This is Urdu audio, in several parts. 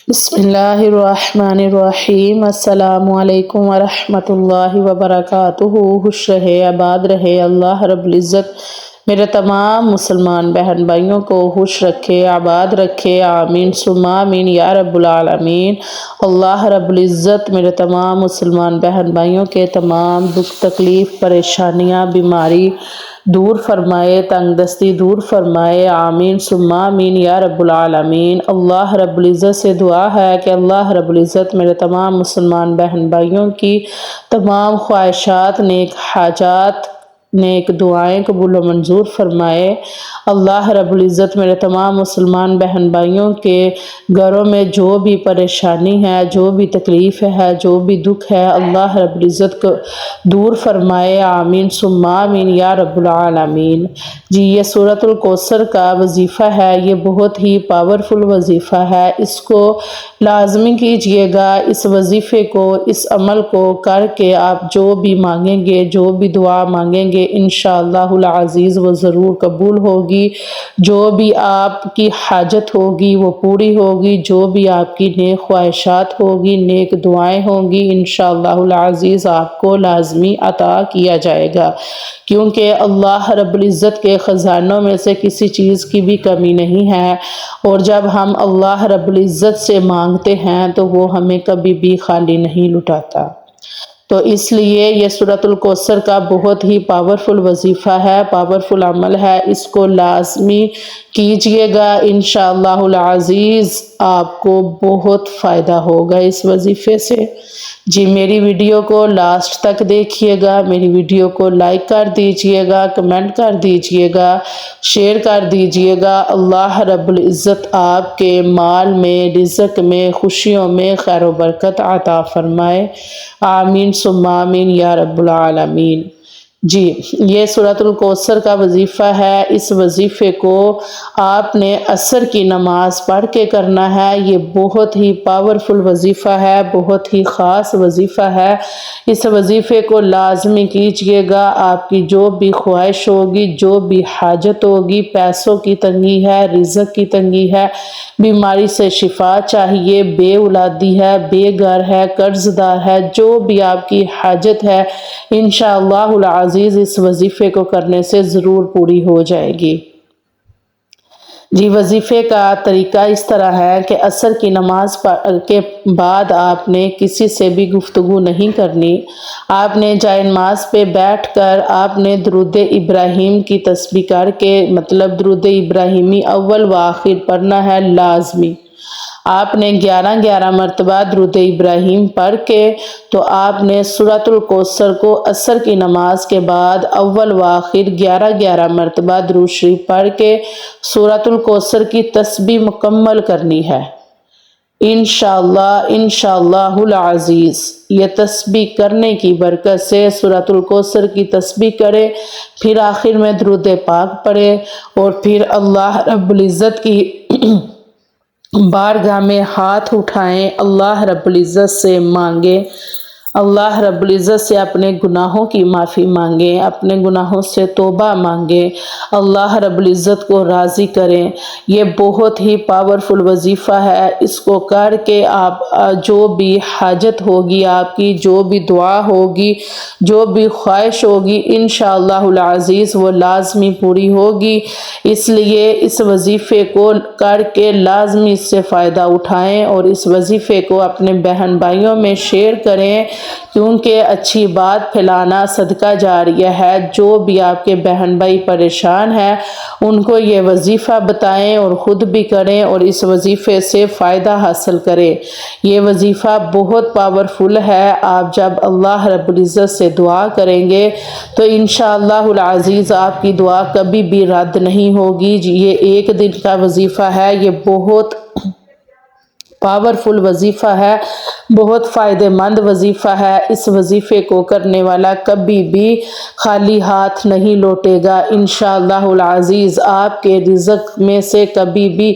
بسم اللہ الرحمن الرحیم۔ السلام علیکم ورحمۃ اللہ وبرکاتہ۔ خوش رہے آباد رہے اللہ رب العزت میرے تمام مسلمان بہن بھائیوں کو خوش رکھے آباد رکھے، آمین ثم آمین یا رب العالمین۔ اللہ رب العزت میرے تمام مسلمان بہن بھائیوں کے تمام دکھ تکلیف پریشانیاں بیماری دور فرمائے، تنگ دستی دور فرمائے، آمین ثم آمین یا رب العالمین۔ اللہ رب العزت سے دعا ہے کہ اللہ رب العزت میرے تمام مسلمان بہن بھائیوں کی تمام خواہشات، نیک حاجات، نیک دعائیں قبول و منظور فرمائے۔ اللہ رب العزت میرے تمام مسلمان بہن بھائیوں کے گھروں میں جو بھی پریشانی ہے، جو بھی تکلیف ہے، جو بھی دکھ ہے، اللہ رب العزت کو دور فرمائے، آمین ثم آمین یا رب العالمین۔ جی یہ سورۃ الکوثر کا وظیفہ ہے، یہ بہت ہی پاورفل وظیفہ ہے، اس کو لازمی کیجئے گا۔ اس وظیفے کو، اس عمل کو کر کے آپ جو بھی مانگیں گے، جو بھی دعا مانگیں گے، انشاءاللہ العزیز وہ ضرور قبول ہوگی۔ جو بھی آپ کی حاجت ہوگی وہ پوری ہوگی، جو بھی آپ کی نیک خواہشات ہوگی، نیک دعائیں ہوں گی، انشاءاللہ العزیز آپ کو لازمی عطا کیا جائے گا، کیونکہ اللہ رب العزت کے خزانوں میں سے کسی چیز کی بھی کمی نہیں ہے، اور جب ہم اللہ رب العزت سے مانگتے ہیں تو وہ ہمیں کبھی بھی خالی نہیں لٹاتا۔ تو اس لیے یہ سورۃ الکوثر کا بہت ہی پاورفل وظیفہ ہے، پاورفل عمل ہے، اس کو لازمی کیجئے گا، انشاءاللہ العزیز آپ کو بہت فائدہ ہوگا اس وظیفے سے۔ جی میری ویڈیو کو لاسٹ تک دیکھیے گا، میری ویڈیو کو لائک کر دیجئے گا، کمنٹ کر دیجئے گا، شیئر کر دیجئے گا۔ اللہ رب العزت آپ کے مال میں، رزق میں، خوشیوں میں خیر و برکت عطا فرمائے، آمین ثم آمین یا رب العالمین۔ جی یہ سورۃ الکوثر کا وظیفہ ہے، اس وظیفے کو آپ نے عصر کی نماز پڑھ کے کرنا ہے۔ یہ بہت ہی پاورفل وظیفہ ہے، بہت ہی خاص وظیفہ ہے، اس وظیفے کو لازمی کیجئے گا۔ آپ کی جو بھی خواہش ہوگی، جو بھی حاجت ہوگی، پیسوں کی تنگی ہے، رزق کی تنگی ہے، بیماری سے شفا چاہیے، بے اولادی ہے، بے گھر ہے، قرض دار ہے، جو بھی آپ کی حاجت ہے انشاءاللہ العزیز اس وظیفے کو کرنے سے ضرور پوری ہو جائے گی۔ جی وظیفے کا طریقہ اس طرح ہے کہ عصر کی نماز کے بعد آپ نے کسی سے بھی گفتگو نہیں کرنی، آپ نے جائے نماز پہ بیٹھ کر آپ نے درود ابراہیم کی تسبیح کر کے، مطلب درود ابراہیمی اول و آخر پڑھنا ہے لازمی۔ آپ نے 11 مرتبہ درود ابراہیم پڑھ کے تو آپ نے سورۃ الکوثر کو عصر کی نماز کے بعد اول و آخر 11 مرتبہ درود شریف پڑھ کے سورۃ الکوثر کی تسبیح مکمل کرنی ہے، انشاءاللہ العزیز۔ یہ تسبیح کرنے کی برکت سے سورۃ الکوثر کی تسبیح کرے، پھر آخر میں درود پاک پڑھے، اور پھر اللہ رب العزت کی بارگاہ میں ہاتھ اٹھائیں، اللہ رب العزت سے مانگیں، اللہ رب العزت سے اپنے گناہوں کی معافی مانگیں، اپنے گناہوں سے توبہ مانگیں، اللہ رب العزت کو راضی کریں۔ یہ بہت ہی پاورفل وظیفہ ہے، اس کو کر کے آپ جو بھی حاجت ہوگی، آپ کی جو بھی دعا ہوگی، جو بھی خواہش ہوگی، انشاءاللہ العزیز وہ لازمی پوری ہوگی۔ اس لیے اس وظیفے کو کر کے لازمی اس سے فائدہ اٹھائیں، اور اس وظیفے کو اپنے بہن بھائیوں میں شیئر کریں، کیونکہ اچھی بات پھیلانا صدقہ جاریہ ہے۔ جو بھی آپ کے بہن بھائی پریشان ہیں ان کو یہ وظیفہ بتائیں اور خود بھی کریں، اور اس وظیفے سے فائدہ حاصل کریں۔ یہ وظیفہ بہت پاورفل ہے، آپ جب اللہ رب العزت سے دعا کریں گے تو انشاءاللہ العزیز آپ کی دعا کبھی بھی رد نہیں ہوگی۔ یہ ایک دن کا وظیفہ ہے، یہ بہت پاورفل وظیفہ ہے، بہت فائدہ مند وظیفہ ہے۔ اس وظیفے کو کرنے والا کبھی بھی خالی ہاتھ نہیں لوٹے گا۔ انشاءاللہ العزیز آپ کے رزق میں سے کبھی بھی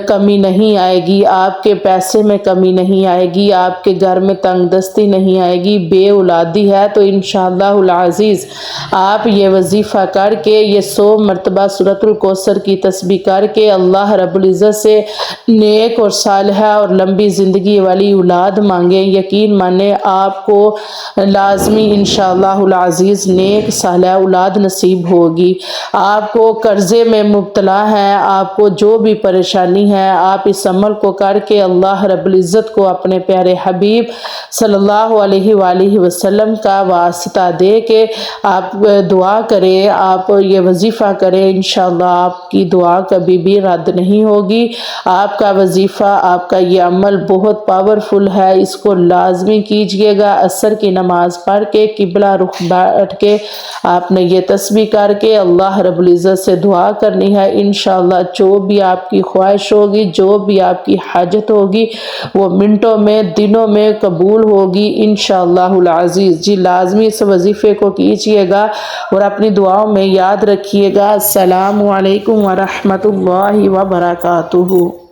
کمی نہیں آئے گی، آپ کے پیسے میں کمی نہیں آئے گی، آپ کے گھر میں تنگ دستی نہیں آئے گی۔ بے اولادی ہے تو انشاءاللہ العزیز آپ یہ وظیفہ کر کے، یہ 100 مرتبہ سورۃ الکوثر کی تسبیح کر کے اللہ رب العزت سے نیک اور صالحہ اور لمبی زندگی والی اولاد مانگیں۔ یقین مانیں آپ کو لازمی انشاءاللہ العزیز نیک صالحہ اولاد نصیب ہوگی۔ آپ کو قرضے میں مبتلا ہیں، آپ کو جو بھی پریشانی ہے، آپ اس عمل کو کر کے اللہ رب العزت کو اپنے پیارے حبیب صلی اللہ علیہ وآلہ وسلم کا واسطہ دے کے آپ دعا کریں، آپ یہ وظیفہ کریں، انشاءاللہ آپ کی دعا کبھی بھی رد نہیں ہوگی۔ آپ کا وظیفہ، آپ کا یہ عمل بہت پاورفل ہے، اس کو لازمی کیجئے گا۔ عصر کی نماز پڑھ کے قبلہ رخ بیٹھ کے آپ نے یہ تسبیح کر کے اللہ رب العزت سے دعا کرنی ہے۔ انشاءاللہ جو بھی آپ کی خواہش ہوگی، جو بھی آپ کی حاجت ہوگی، وہ منٹوں میں، دنوں میں قبول ہوگی انشاءاللہ العزیز۔ جی لازمی اس وظیفے کو کیجئے گا اور اپنی دعاؤں میں یاد رکھیے گا۔ السلام علیکم ورحمۃ اللہ وبرکاتہ۔